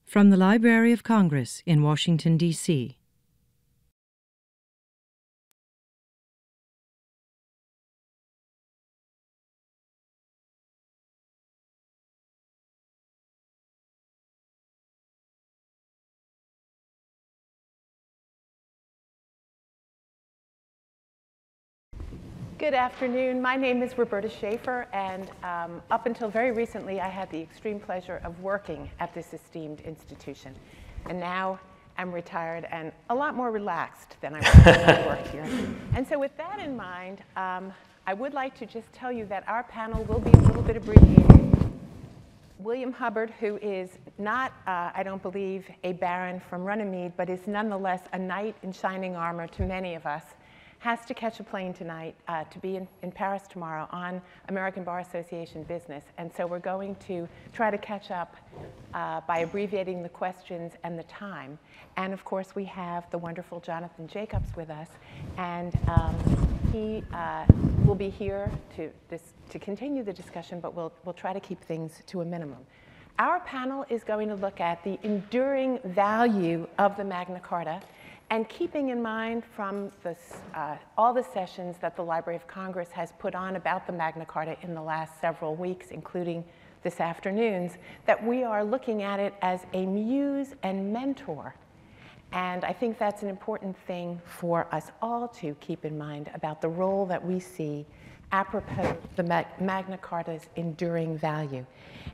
From the Library of Congress in Washington, D.C. Good afternoon. My name is Roberta Shaffer, and up until very recently, I had the extreme pleasure of working at this esteemed institution. And now I'm retired and a lot more relaxed than I was when I worked here. And so with that in mind, I would like to just tell you that our panel will be a little bit abbreviated. William Hubbard, who is not, I don't believe, a baron from Runnymede, but is nonetheless a knight in shining armor to many of us, has to catch a plane tonight to be in Paris tomorrow on American Bar Association business. And so we're going to try to catch up by abbreviating the questions and the time. And of course, we have the wonderful Jonathan Jacobs with us. And he will be here to continue the discussion, but we'll try to keep things to a minimum. Our panel is going to look at the enduring value of the Magna Carta, and keeping in mind from all the sessions that the Library of Congress has put on about the Magna Carta in the last several weeks, including this afternoon's, that we are looking at it as a muse and mentor. And I think that's an important thing for us all to keep in mind about the role that we see apropos the Magna Carta's enduring value.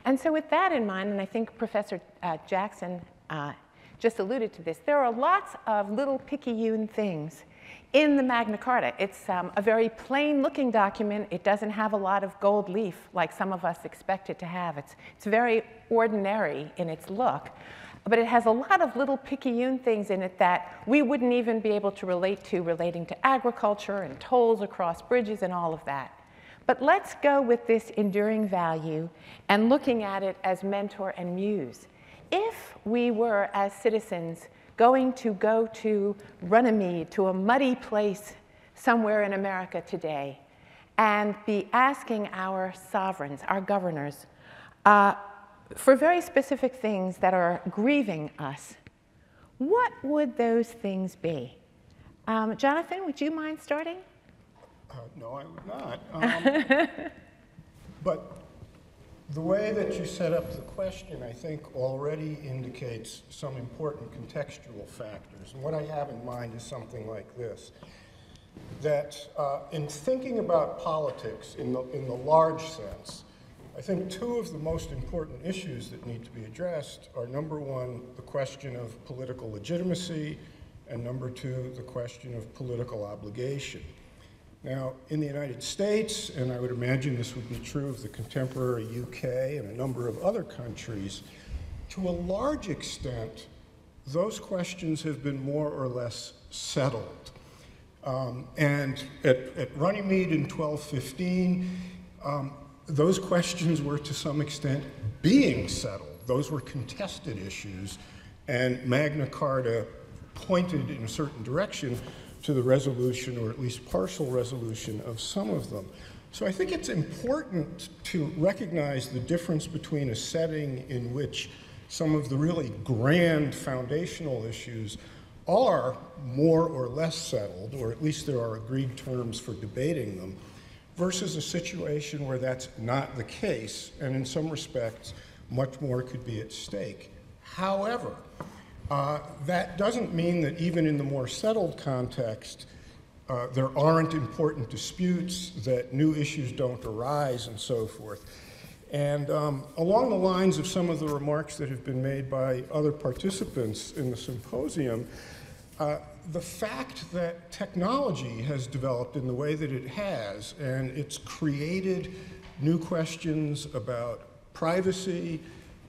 And so with that in mind, and I think Professor Jackson just alluded to this, there are lots of little picayune things in the Magna Carta. It's a very plain-looking document. It doesn't have a lot of gold leaf like some of us expect it to have. It's very ordinary in its look, but it has a lot of little picayune things in it that we wouldn't even be able to relate to, relating to agriculture and tolls across bridges and all of that. But let's go with this enduring value and looking at it as mentor and muse. If we were, as citizens, going to go to Runnymede, to a muddy place somewhere in America today, and be asking our sovereigns, our governors, for very specific things that are grieving us, what would those things be? Jonathan, would you mind starting? No, I would not. But the way that you set up the question, I think, already indicates some important contextual factors. And what I have in mind is something like this, that in thinking about politics in the large sense, I think two of the most important issues that need to be addressed are, number one, the question of political legitimacy, and number two, the question of political obligation. Now, in the United States, and I would imagine this would be true of the contemporary UK and a number of other countries, to a large extent, those questions have been more or less settled. And at Runnymede in 1215, those questions were to some extent being settled. Those were contested issues, and Magna Carta pointed in a certain direction to the resolution, or at least partial resolution, of some of them. So I think it's important to recognize the difference between a setting in which some of the really grand foundational issues are more or less settled, or at least there are agreed terms for debating them, versus a situation where that's not the case, and in some respects, much more could be at stake. However, that doesn't mean that even in the more settled context, there aren't important disputes, that new issues don't arise, and so forth. And along the lines of some of the remarks that have been made by other participants in the symposium, the fact that technology has developed in the way that it has, and it's created new questions about privacy,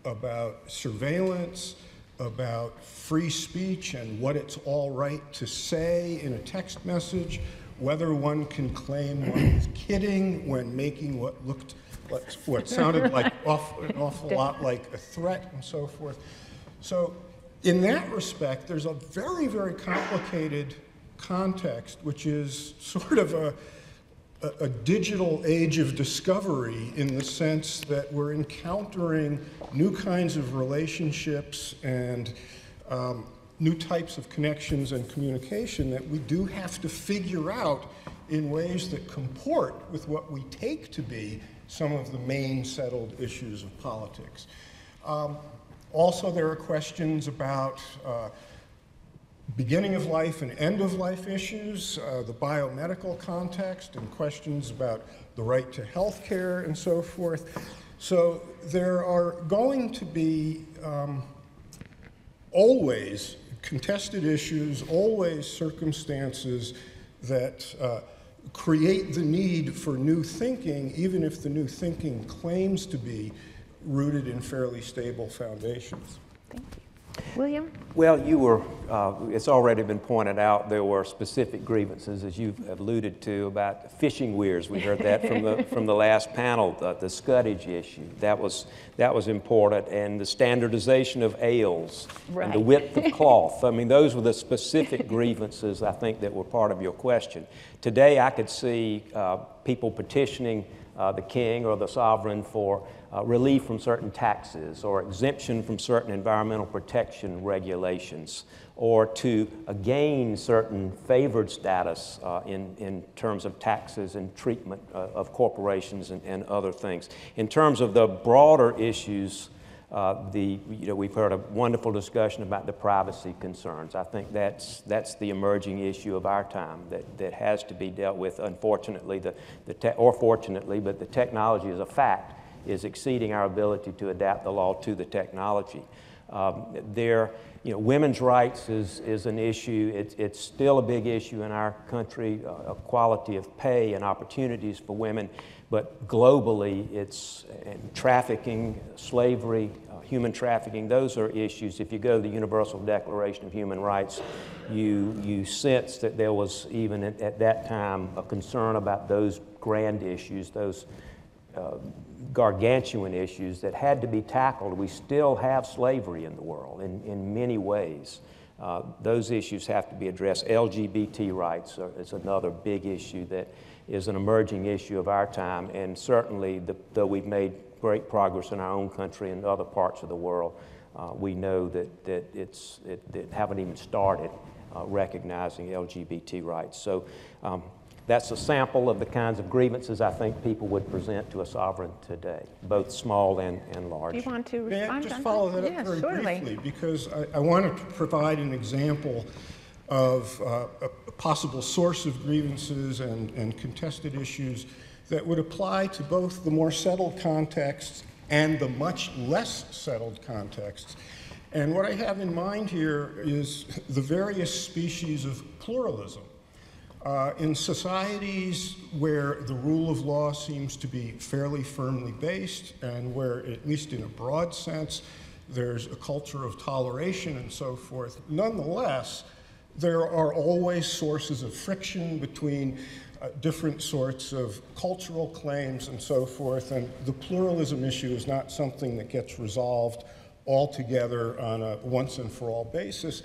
about surveillance, about free speech and what it's all right to say in a text message, whether one can claim one was kidding when making what sounded like an awful lot like a threat, and so forth. So in that respect, there's a very, very complicated context, which is sort of a digital age of discovery in the sense that we're encountering new kinds of relationships and new types of connections and communication that we do have to figure out in ways that comport with what we take to be some of the main settled issues of politics. Also, there are questions about beginning of life and end of life issues, the biomedical context, and questions about the right to health care and so forth. So there are going to be always contested issues, always circumstances that create the need for new thinking, even if the new thinking claims to be rooted in fairly stable foundations. Thank you. William? Well, you were, it's already been pointed out, there were specific grievances, as you've alluded to, about fishing weirs. We heard that from the last panel, the scuttage issue. That was important, and the standardization of ales, right, and the width of cloth. I mean, those were the specific grievances, I think, that were part of your question. Today, I could see people petitioning the king or the sovereign for relief from certain taxes or exemption from certain environmental protection regulations, or to gain certain favored status in terms of taxes and treatment of corporations and other things. In terms of the broader issues, we've heard a wonderful discussion about the privacy concerns. I think that's the emerging issue of our time that has to be dealt with. Unfortunately, or fortunately, but the technology is a fact, is exceeding our ability to adapt the law to the technology. Women's rights is an issue. It's still a big issue in our country, equality of pay and opportunities for women. But globally, it's trafficking, slavery, human trafficking. Those are issues. If you go to the Universal Declaration of Human Rights, you sense that there was even at that time a concern about those grand issues, those gargantuan issues that had to be tackled. We still have slavery in the world in many ways. Those issues have to be addressed. LGBT rights is another big issue that is an emerging issue of our time, and certainly, though we've made great progress in our own country and other parts of the world, we know that haven't even started recognizing LGBT rights. So that's a sample of the kinds of grievances I think people would present to a sovereign today, both small and large. Do you want to respond? May I just follow that up very briefly? Because I wanted to provide an example of a possible source of grievances and contested issues that would apply to both the more settled contexts and the much less settled contexts. And what I have in mind here is the various species of pluralism. In societies where the rule of law seems to be fairly firmly based and where, at least in a broad sense, there's a culture of toleration and so forth, nonetheless, there are always sources of friction between different sorts of cultural claims and so forth, and the pluralism issue is not something that gets resolved altogether on a once-and-for-all basis.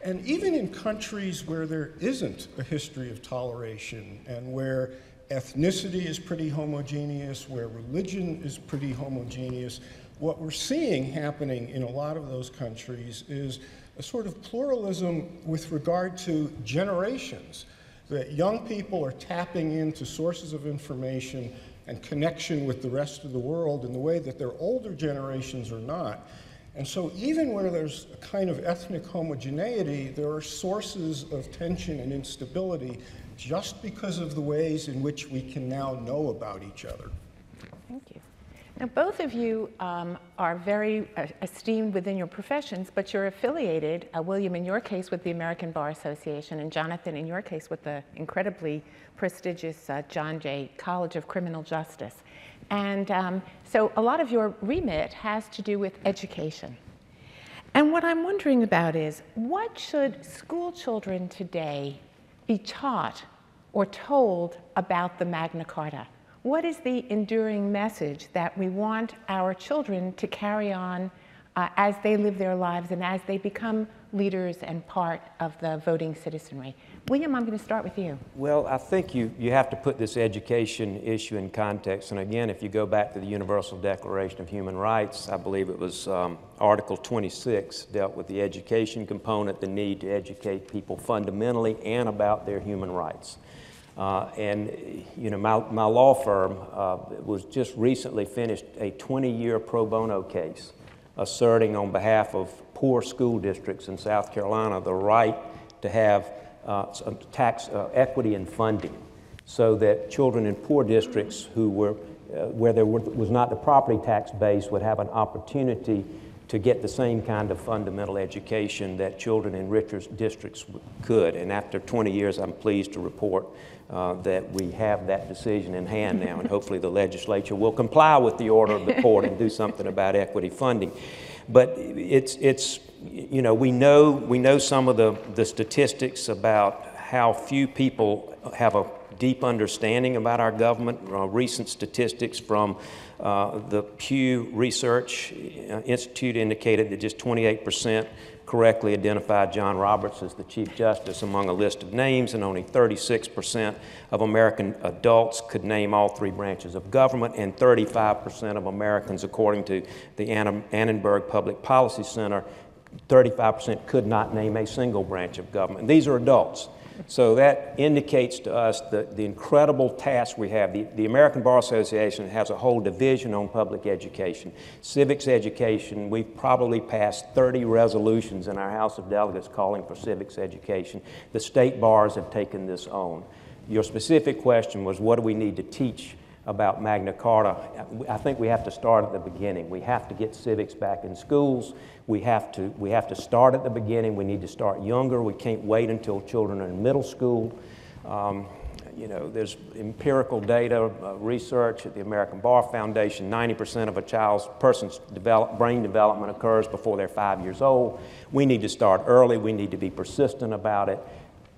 And even in countries where there isn't a history of toleration and where ethnicity is pretty homogeneous, where religion is pretty homogeneous, what we're seeing happening in a lot of those countries is a sort of pluralism with regard to generations, that young people are tapping into sources of information and connection with the rest of the world in the way that their older generations are not. And so even where there's a kind of ethnic homogeneity, there are sources of tension and instability just because of the ways in which we can now know about each other. Thank you. Now, both of you are very esteemed within your professions, but you're affiliated, William, in your case, with the American Bar Association, and Jonathan, in your case, with the incredibly prestigious John Jay College of Criminal Justice. And so a lot of your remit has to do with education. And what I'm wondering about is, what should school children today be taught or told about the Magna Carta? What is the enduring message that we want our children to carry on as they live their lives and as they become leaders and part of the voting citizenry. William, I'm going to start with you. Well, I think you have to put this education issue in context. And again, if you go back to the Universal Declaration of Human Rights, I believe it was Article 26 dealt with the education component, the need to educate people fundamentally and about their human rights. And you know, my law firm was just recently finished a 20-year pro bono case asserting on behalf of poor school districts in South Carolina the right to have some tax equity and funding, so that children in poor districts who were where there was not the property tax base would have an opportunity to get the same kind of fundamental education that children in richer districts could. And after 20 years, I'm pleased to report that we have that decision in hand now, and hopefully the legislature will comply with the order of the court and do something about equity funding. But it's you know, we know some of the statistics about how few people have a deep understanding about our government. Recent statistics from the Pew Research Institute indicated that just 28% correctly identified John Roberts as the Chief Justice among a list of names, and only 36% of American adults could name all three branches of government, and 35% of Americans, according to the Annenberg Public Policy Center, 35% could not name a single branch of government. These are adults. So that indicates to us the incredible task we have. The American Bar Association has a whole division on public education. Civics education, we've probably passed 30 resolutions in our House of Delegates calling for civics education. The state bars have taken this on. Your specific question was, what do we need to teach about Magna Carta? I think we have to start at the beginning. We have to get civics back in schools. We have to start at the beginning. We need to start younger. We can't wait until children are in middle school. You know, there's empirical data, research at the American Bar Foundation. 90% of a person's brain development occurs before they're 5 years old. We need to start early. We need to be persistent about it.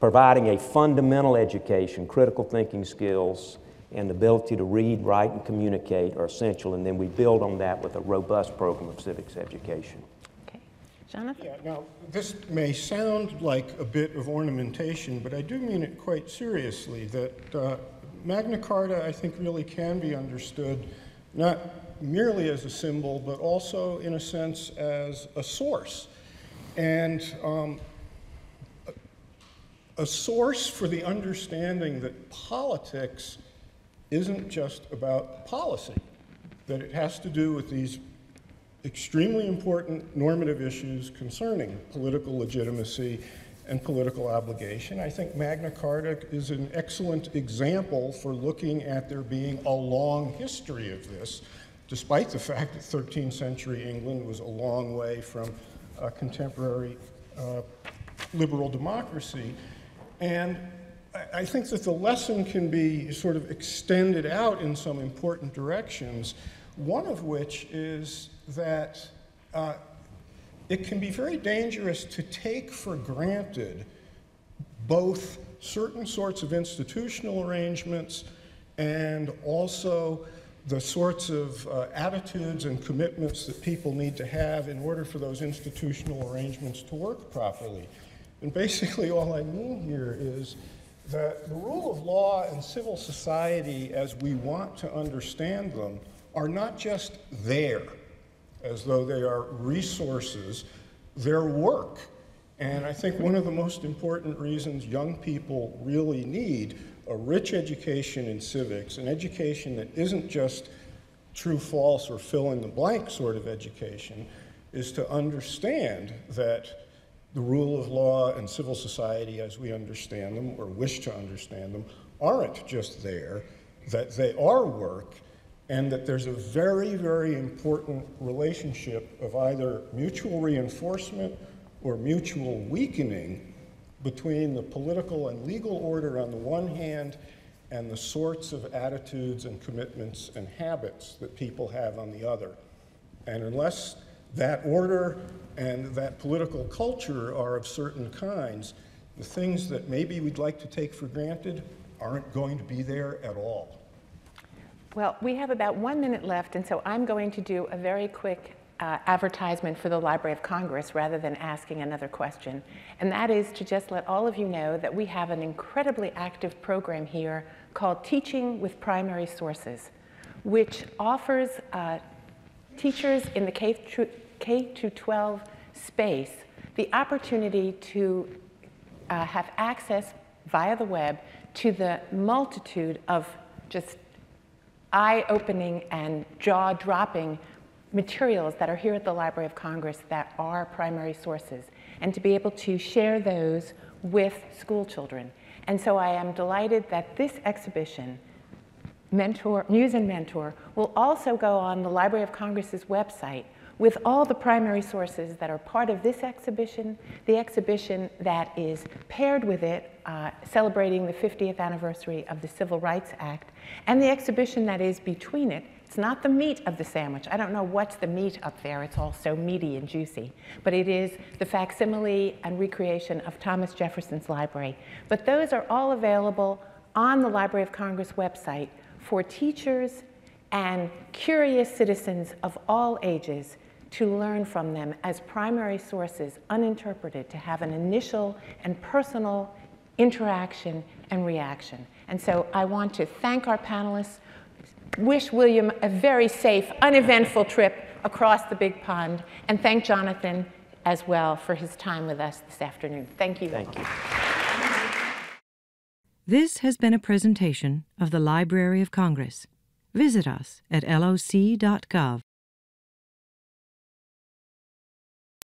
Providing a fundamental education, critical thinking skills, and the ability to read, write, and communicate are essential, and then we build on that with a robust program of civics education. Okay. Jonathan? Yeah, now, this may sound like a bit of ornamentation, but I do mean it quite seriously, that Magna Carta, I think, really can be understood not merely as a symbol, but also, in a sense, as a source. And a source for the understanding that politics isn't just about policy, that it has to do with these extremely important normative issues concerning political legitimacy and political obligation. I think Magna Carta is an excellent example for looking at there being a long history of this, despite the fact that 13th century England was a long way from contemporary liberal democracy. And I think that the lesson can be sort of extended out in some important directions, one of which is that it can be very dangerous to take for granted both certain sorts of institutional arrangements and also the sorts of attitudes and commitments that people need to have in order for those institutional arrangements to work properly. And basically all I mean here is that the rule of law and civil society as we want to understand them are not just there, as though they are resources, they're work. And I think one of the most important reasons young people really need a rich education in civics, an education that isn't just true, false, or fill in the blank sort of education, is to understand that the rule of law and civil society as we understand them, or wish to understand them, aren't just there, that they are work, and that there's a very, very important relationship of either mutual reinforcement or mutual weakening between the political and legal order on the one hand and the sorts of attitudes and commitments and habits that people have on the other. And unless that order and that political culture are of certain kinds, the things that maybe we'd like to take for granted aren't going to be there at all. Well, we have about 1 minute left, and so I'm going to do a very quick advertisement for the Library of Congress rather than asking another question. And that is to just let all of you know that we have an incredibly active program here called Teaching with Primary Sources, which offers teachers in the K-12 space the opportunity to have access via the web to the multitude of just eye-opening and jaw-dropping materials that are here at the Library of Congress that are primary sources, and to be able to share those with school children. And so I am delighted that this exhibition, Muse and Mentor, will also go on the Library of Congress's website with all the primary sources that are part of this exhibition, the exhibition that is paired with it, celebrating the 50th anniversary of the Civil Rights Act, and the exhibition that is between it. It's not the meat of the sandwich. I don't know what's the meat up there. It's all so meaty and juicy. But it is the facsimile and recreation of Thomas Jefferson's library. But those are all available on the Library of Congress website for teachers and curious citizens of all ages to learn from them as primary sources, uninterpreted, to have an initial and personal interaction and reaction. And so I want to thank our panelists, wish William a very safe, uneventful trip across the big pond, and thank Jonathan as well for his time with us this afternoon. Thank you. Thank you. This has been a presentation of the Library of Congress. Visit us at loc.gov.